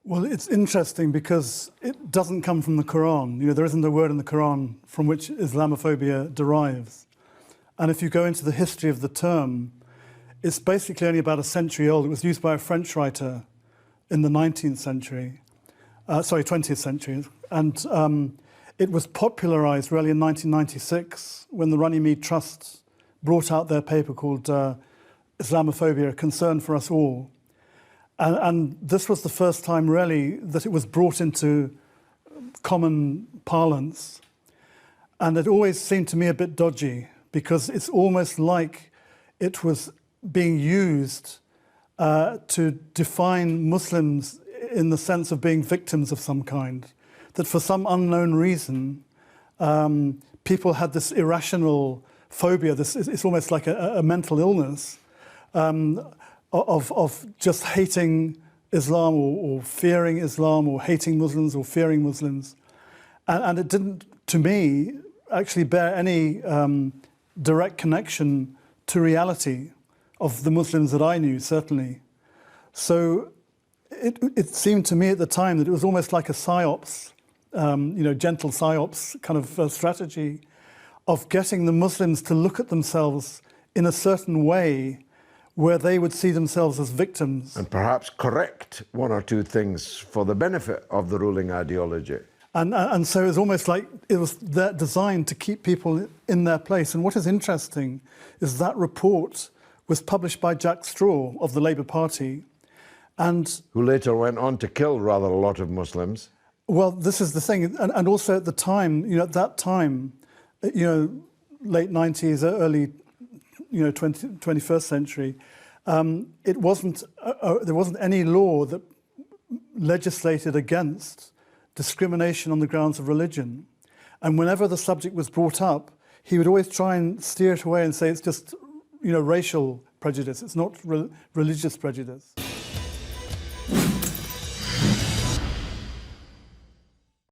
Well, it's interesting because it doesn't come from the Quran. There isn't a word in the Quran from which Islamophobia derives. And if you go into the history of the term, it's basically only about a century old. It was used by a French writer in the 19th century, 20th century. And it was popularized really in 1996 when the Runnymede Trust brought out their paper called Islamophobia, a Concern for Us All. And this was the first time, really, that it was brought into common parlance. And it always seemed to me a bit dodgy, because it's almost like it was being used to define Muslims in the sense of being victims of some kind. That for some unknown reason, people had this irrational phobia, it's almost like a mental illness, of just hating Islam or fearing Islam or hating Muslims or fearing Muslims. And it didn't, to me, actually bear any direct connection to reality of the Muslims that I knew, certainly. So it seemed to me at the time that it was almost like a psyops, gentle psyops kind of strategy of getting the Muslims to look at themselves in a certain way where they would see themselves as victims. And perhaps correct one or two things for the benefit of the ruling ideology. And so it was almost like it was designed to keep people in their place. And what is interesting is that report was published by Jack Straw of the Labour Party. And who later went on to kill rather a lot of Muslims. Well, this is the thing. And also at the time, at that time, late 90s, early 21st century, it wasn't there wasn't any law that legislated against discrimination on the grounds of religion. And whenever the subject was brought up, he would always try and steer it away and say it's just racial prejudice, it's not religious prejudice.